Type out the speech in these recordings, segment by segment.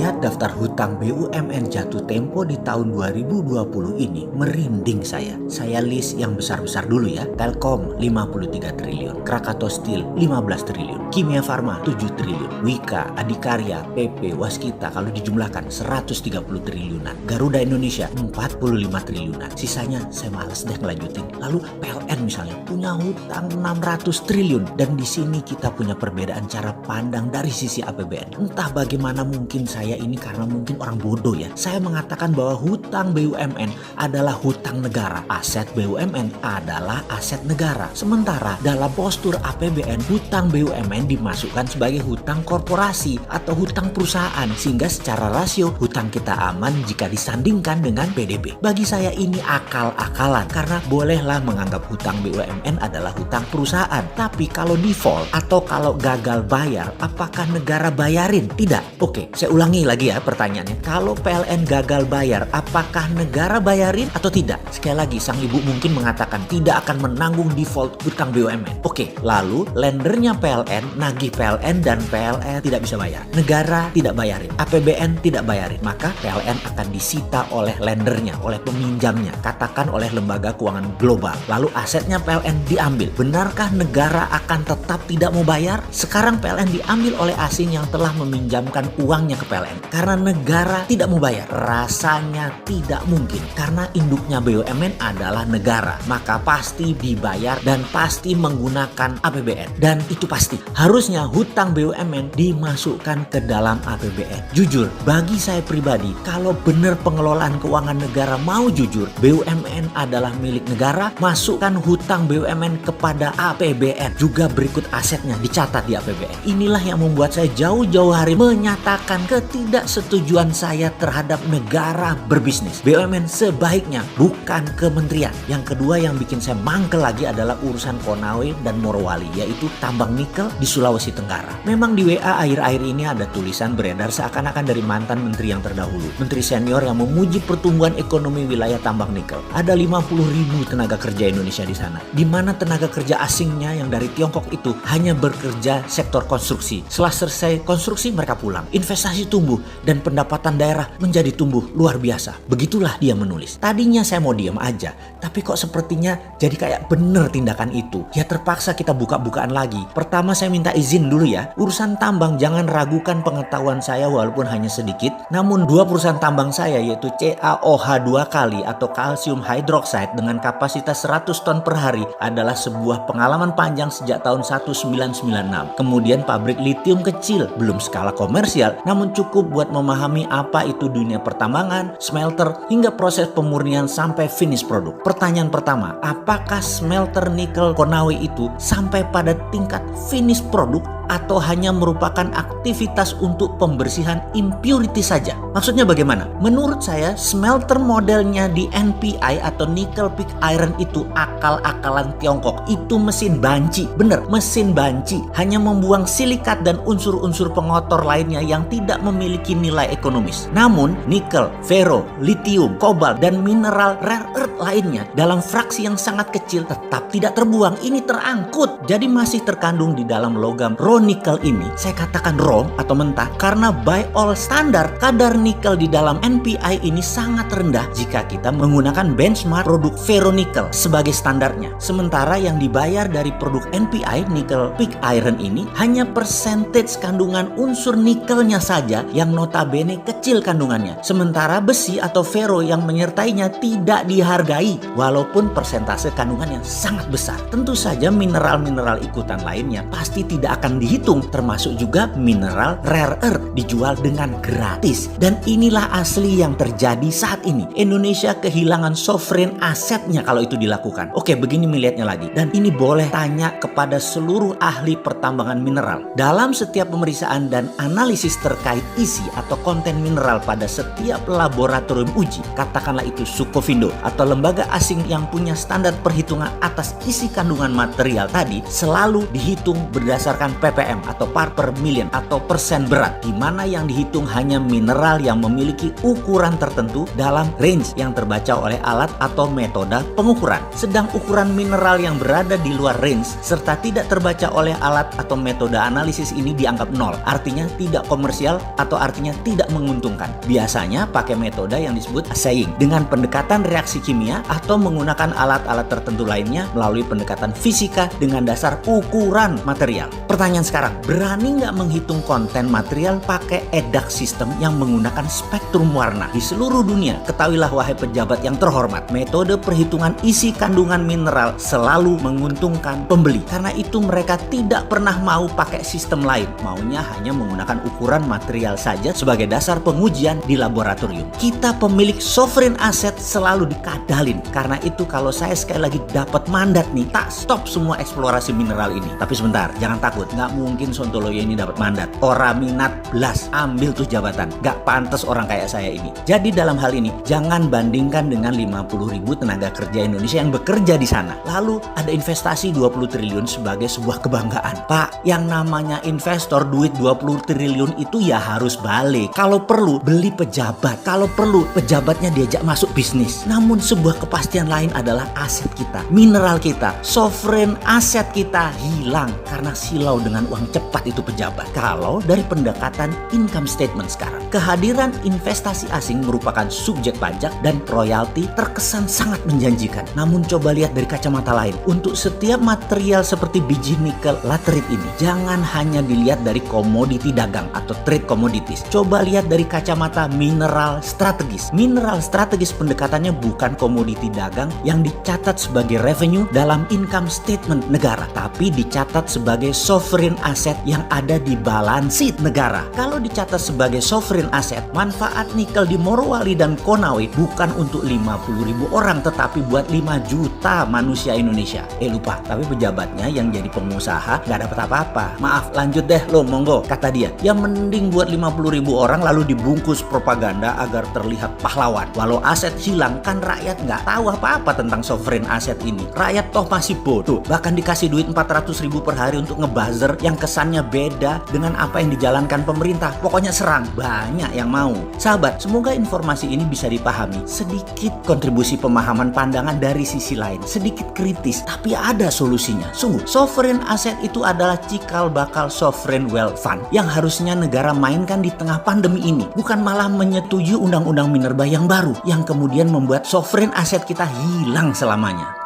Melihat daftar hutang BUMN jatuh tempo di tahun 2020 ini, merinding saya. Saya list yang besar-besar dulu ya. Telkom 53 triliun, Krakatau Steel 15 triliun, Kimia Farma 7 triliun, Wika, Adikarya, PP, Waskita kalau dijumlahkan 130 triliunan, Garuda Indonesia 45 triliunan. Sisanya saya malas deh ngelanjutin. Lalu PLN misalnya punya hutang 600 triliun, dan di sini kita punya perbedaan cara pandang dari sisi APBN. Entah bagaimana, mungkin saya ini karena mungkin orang bodoh ya. Saya mengatakan bahwa hutang BUMN adalah hutang negara. Aset BUMN adalah aset negara. Sementara dalam postur APBN, hutang BUMN dimasukkan sebagai hutang korporasi atau hutang perusahaan. Sehingga secara rasio hutang kita aman jika disandingkan dengan PDB. Bagi saya ini akal-akalan karena bolehlah menganggap hutang BUMN adalah hutang perusahaan. Tapi kalau default atau kalau gagal bayar, apakah negara bayarin? Tidak. Oke, saya ulangi lagi ya pertanyaannya. Kalau PLN gagal bayar, apakah negara bayarin atau tidak? Sekali lagi, sang ibu mungkin mengatakan tidak akan menanggung default hutang BUMN. Oke, lalu lendernya PLN nagih PLN dan PLN tidak bisa bayar. Negara tidak bayarin, APBN tidak bayarin. Maka PLN akan disita oleh lendernya, oleh peminjamnya, katakan oleh lembaga keuangan global. Lalu asetnya PLN diambil. Benarkah negara akan tetap tidak mau bayar? Sekarang PLN diambil oleh asing yang telah meminjamkan uangnya ke PLN. Karena negara tidak mau bayar. Rasanya tidak mungkin. Karena induknya BUMN adalah negara. Maka pasti dibayar dan pasti menggunakan APBN. Dan itu pasti. Harusnya hutang BUMN dimasukkan ke dalam APBN. Jujur, bagi saya pribadi, kalau benar pengelolaan keuangan negara mau jujur, BUMN adalah milik negara, masukkan hutang BUMN kepada APBN. Juga berikut asetnya dicatat di APBN. Inilah yang membuat saya jauh-jauh hari menyatakan ketidaksetujuan saya terhadap negara berbisnis. BUMN sebaiknya bukan kementerian. Yang kedua yang bikin saya mangkel lagi adalah urusan Konawe dan Morowali, yaitu tambang nikel di Sulawesi Tenggara. Memang di WA akhir-akhir ini ada tulisan beredar seakan-akan dari mantan menteri yang terdahulu, menteri senior yang memuji pertumbuhan ekonomi wilayah tambang nikel. Ada 50.000 tenaga kerja Indonesia di sana, di mana tenaga kerja asingnya yang dari Tiongkok itu hanya bekerja sektor konstruksi. Setelah selesai konstruksi mereka pulang. Investasi tumbuh dan pendapatan daerah menjadi tumbuh luar biasa. Begitulah dia menulis. Tadinya saya mau diam aja, tapi kok sepertinya jadi kayak bener tindakan itu. Ya terpaksa kita buka-bukaan lagi. Pertama saya minta izin dulu ya. Urusan tambang jangan ragukan pengetahuan saya walaupun hanya sedikit. Namun dua perusahaan tambang saya yaitu CaOH 2 kali atau kalsium hydroxide dengan kapasitas 100 ton per hari adalah sebuah pengalaman panjang sejak tahun 1996. Kemudian pabrik litium kecil, belum skala komersial, namun cukup buat memahami apa itu dunia pertambangan, smelter, hingga proses pemurnian sampai finish produk. Pertanyaan pertama, apakah smelter nikel Konawe itu sampai pada tingkat finish produk atau hanya merupakan aktivitas untuk pembersihan impurity saja? Maksudnya bagaimana? Menurut saya smelter modelnya di NPI atau nickel pig iron itu akal-akalan Tiongkok. Itu mesin banci, bener, mesin banci, hanya membuang silikat dan unsur-unsur pengotor lainnya yang tidak memiliki nilai ekonomis. Namun nikel, fero, litium, kobalt, dan mineral rare earth lainnya dalam fraksi yang sangat kecil tetap tidak terbuang. Ini terangkut, jadi masih terkandung di dalam logam raw nikel ini. Saya katakan raw atau mentah karena by all standar kadar nikel di dalam NPI ini sangat rendah jika kita menggunakan benchmark produk ferronikel sebagai standarnya. Sementara yang dibayar dari produk NPI nickel pig iron ini hanya percentage kandungan unsur nikelnya saja yang notabene kecil kandungannya. Sementara besi atau ferro yang menyertainya tidak dihargai walaupun persentase kandungannya sangat besar. Tentu saja mineral-mineral ikutan lainnya pasti tidak akan dihitung, termasuk juga mineral rare earth dijual dengan gratis. Dan inilah asli yang terjadi saat ini. Indonesia kehilangan sovereign asetnya kalau itu dilakukan. Oke, begini melihatnya lagi. Dan ini boleh tanya kepada seluruh ahli pertambangan mineral. Dalam setiap pemeriksaan dan analisis terkait isi atau konten mineral pada setiap laboratorium uji, katakanlah itu Sukovindo atau lembaga asing yang punya standar perhitungan atas isi kandungan material tadi selalu dihitung berdasarkan ppm atau part per million atau persen berat, di mana yang dihitung hanya mineral yang memiliki ukuran tertentu dalam range yang terbaca oleh alat atau metode pengukuran. Sedang ukuran mineral yang berada di luar range serta tidak terbaca oleh alat atau metode analisis ini dianggap nol, artinya tidak komersial atau artinya tidak menguntungkan. Biasanya pakai metode yang disebut assaying dengan pendekatan reaksi kimia atau menggunakan alat-alat tertentu lainnya melalui pendekatan fisika dengan dasar ukuran material. Pertanyaan sekarang, berani nggak menghitung konten material pakai EDAX sistem yang menggunakan spektrum warna? Di seluruh dunia, ketahuilah wahai pejabat yang terhormat, metode perhitungan isi kandungan mineral selalu menguntungkan pembeli. Karena itu mereka tidak pernah mau pakai sistem lain, maunya hanya menggunakan ukuran material saja sebagai dasar pengujian di laboratorium. Kita pemilik sovereign asset selalu dikadalin. Karena itu kalau saya sekali lagi dapat mandat nih, tak stop semua eksplorasi mineral ini. Tapi sebentar, jangan takut, nggak mungkin Sontoloyo ini dapat mandat. Orang minat belas, ambil tuh jabatan. Nggak pantas orang kayak saya ini. Jadi dalam hal ini, jangan bandingkan dengan 50.000 tenaga kerja Indonesia yang bekerja di sana. Lalu ada investasi 20 triliun sebagai sebuah kebanggaan. Pak, yang namanya investor duit 20 triliun itu ya harus balik. Kalau perlu beli pejabat, kalau perlu pejabatnya diajak masuk bisnis. Namun sebuah kepastian lain adalah aset kita, mineral kita, sovereign aset kita hilang karena silau dengan uang cepat itu pejabat. Kalau dari pendekatan income statement sekarang, kehadiran investasi asing merupakan subjek pajak dan royalti terkesan sangat menjanjikan. Namun coba lihat dari kacamata lain, untuk setiap material seperti biji nikel laterite ini, jangan hanya dilihat dari komoditi dagang atau trade commodities. Coba lihat dari kacamata mineral strategis. Mineral strategis pendekatannya bukan komoditi dagang yang dicatat sebagai revenue dalam income statement negara, tapi dicatat sebagai sovereign asset yang ada di balance sheet negara. Kalau dicatat sebagai sovereign asset, manfaat nikel di Morowali dan Konawe bukan untuk 50.000 orang, tetapi buat 5 juta manusia Indonesia. Lupa, tapi pejabatnya yang jadi pengusaha nggak dapat apa-apa. Maaf, lanjut deh lo, monggo, kata dia. Ya mending buat 50.000 orang lalu dibungkus propaganda agar terlihat pahlawan. Walau aset hilang, kan rakyat nggak tahu apa-apa tentang sovereign aset ini. Rakyat toh masih bodoh. Bahkan dikasih duit 400.000 per hari untuk ngebuzzer yang kesannya beda dengan apa yang dijalankan pemerintah. Pokoknya serang, banyak yang mau. Sahabat, semoga informasi ini bisa dipahami. Sedikit kontribusi pemahaman pandangan dari sisi lain, sedikit kritis, tapi ada solusinya. Sungguh, sovereign asset itu adalah cikal bakal sovereign wealth fund yang harusnya negara mainkan di tengah pandemi ini, bukan malah menyetujui undang-undang minerba yang baru yang kemudian membuat sovereign asset kita hilang selamanya.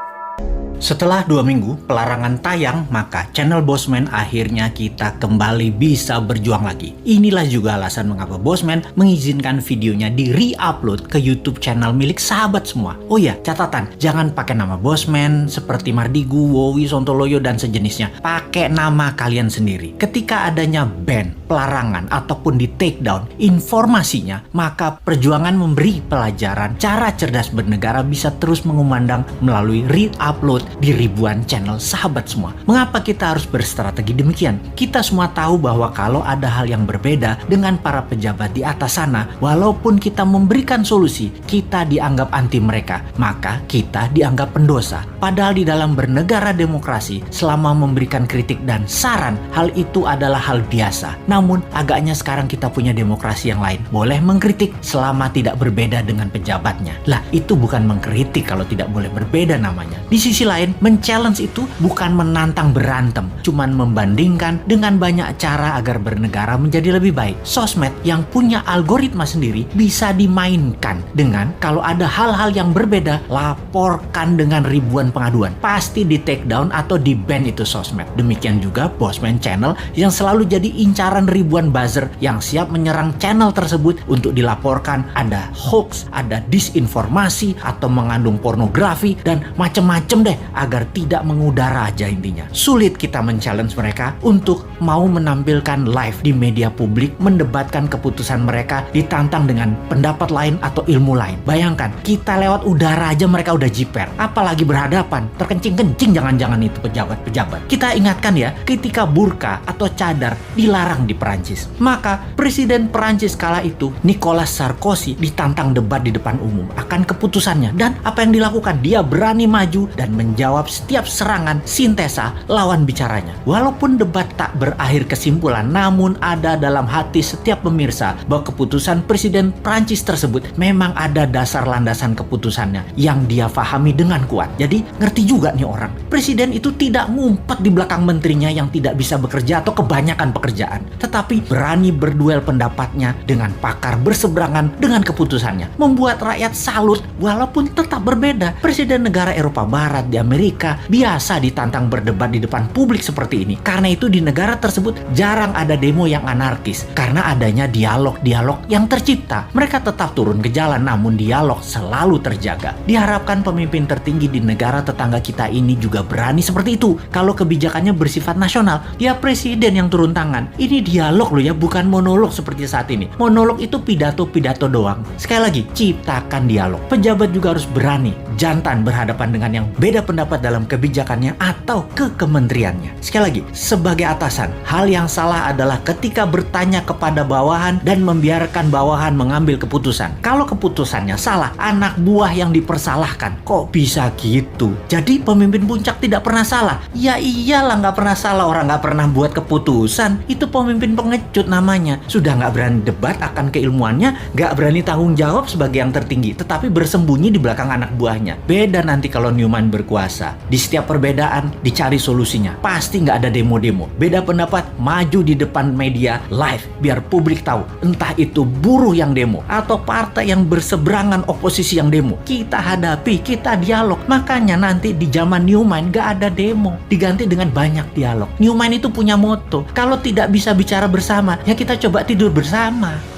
Setelah 2 minggu pelarangan tayang, maka channel Bosman akhirnya kita kembali bisa berjuang lagi. Inilah juga alasan mengapa Bosman mengizinkan videonya di re-upload ke YouTube channel milik sahabat semua. Oh ya, catatan, jangan pakai nama Bosman seperti Mardigu, Wowi, Sontoloyo, dan sejenisnya. Pakai nama kalian sendiri. Ketika adanya ban, pelarangan, ataupun di take down informasinya, maka perjuangan memberi pelajaran cara cerdas bernegara bisa terus mengumandang melalui re-upload di ribuan channel sahabat semua. Mengapa kita harus berstrategi demikian? Kita semua tahu bahwa kalau ada hal yang berbeda dengan para pejabat di atas sana, walaupun kita memberikan solusi, kita dianggap anti mereka, maka kita dianggap pendosa. Padahal di dalam bernegara demokrasi, selama memberikan kritik dan saran, hal itu adalah hal biasa. Namun agaknya sekarang kita punya demokrasi yang lain. Boleh mengkritik selama tidak berbeda dengan pejabatnya. Lah, itu bukan mengkritik kalau tidak boleh berbeda namanya. Di sisi lain, men-challenge itu bukan menantang berantem, cuman membandingkan dengan banyak cara agar bernegara menjadi lebih baik. Sosmed yang punya algoritma sendiri bisa dimainkan dengan kalau ada hal-hal yang berbeda, laporkan dengan ribuan pengaduan. Pasti di take down atau di ban itu sosmed. Demikian juga Bosman Channel yang selalu jadi incaran ribuan buzzer yang siap menyerang channel tersebut untuk dilaporkan ada hoax, ada disinformasi, atau mengandung pornografi, dan macem-macem deh agar tidak mengudara aja intinya. Sulit kita men-challenge mereka untuk mau menampilkan live di media publik, mendebatkan keputusan mereka, ditantang dengan pendapat lain atau ilmu lain. Bayangkan, kita lewat udara aja mereka udah jiper, apalagi berhadapan, terkencing-kencing jangan-jangan itu pejabat-pejabat. Kita ingatkan ya, ketika burka atau cadar dilarang di Perancis, maka Presiden Perancis kala itu, Nicolas Sarkozy, ditantang debat di depan umum akan keputusannya. Dan apa yang dilakukan? Dia berani maju dan menjawab setiap serangan sintesa lawan bicaranya. Walaupun debat tak berakhir kesimpulan, namun ada dalam hati setiap pemirsa bahwa keputusan Presiden Prancis tersebut memang ada dasar landasan keputusannya yang dia pahami dengan kuat. Jadi ngerti juga nih orang, presiden itu tidak ngumpet di belakang menterinya yang tidak bisa bekerja atau kebanyakan pekerjaan, tetapi berani berduel pendapatnya dengan pakar berseberangan dengan keputusannya, membuat rakyat salut walaupun tetap berbeda. Presiden negara Eropa Barat di Amerika biasa ditantang berdebat di depan publik seperti ini. Karena itu di negara tersebut jarang ada demo yang anarkis karena adanya dialog-dialog yang tercipta. Mereka tetap turun ke jalan namun dialog selalu terjaga. Diharapkan pemimpin tertinggi di negara tetangga kita ini juga berani seperti itu. Kalau kebijakannya bersifat nasional, ya presiden yang turun tangan. Ini dialog loh ya, bukan monolog seperti saat ini. Monolog itu pidato-pidato doang. Sekali lagi, ciptakan dialog. Pejabat juga harus berani jantan berhadapan dengan yang beda pendapat dalam kebijakannya atau ke kementeriannya. Sekali lagi, sebagai atasan, hal yang salah adalah ketika bertanya kepada bawahan dan membiarkan bawahan mengambil keputusan. Kalau keputusannya salah, anak buah yang dipersalahkan. Kok bisa gitu? Jadi pemimpin puncak tidak pernah salah? Ya iyalah nggak pernah salah, orang nggak pernah buat keputusan. Itu pemimpin pengecut namanya. Sudah nggak berani debat akan keilmuannya, nggak berani tanggung jawab sebagai yang tertinggi, tetapi bersembunyi di belakang anak buahnya. Beda nanti kalau Newman berkuasa. Di setiap perbedaan dicari solusinya. Pasti nggak ada demo-demo. Beda pendapat, maju di depan media live biar publik tahu. Entah itu buruh yang demo atau partai yang berseberangan oposisi yang demo. Kita hadapi, kita dialog. Makanya nanti di zaman Newman nggak ada demo. Diganti dengan banyak dialog. Newman itu punya moto, kalau tidak bisa bicara bersama, ya kita coba tidur bersama.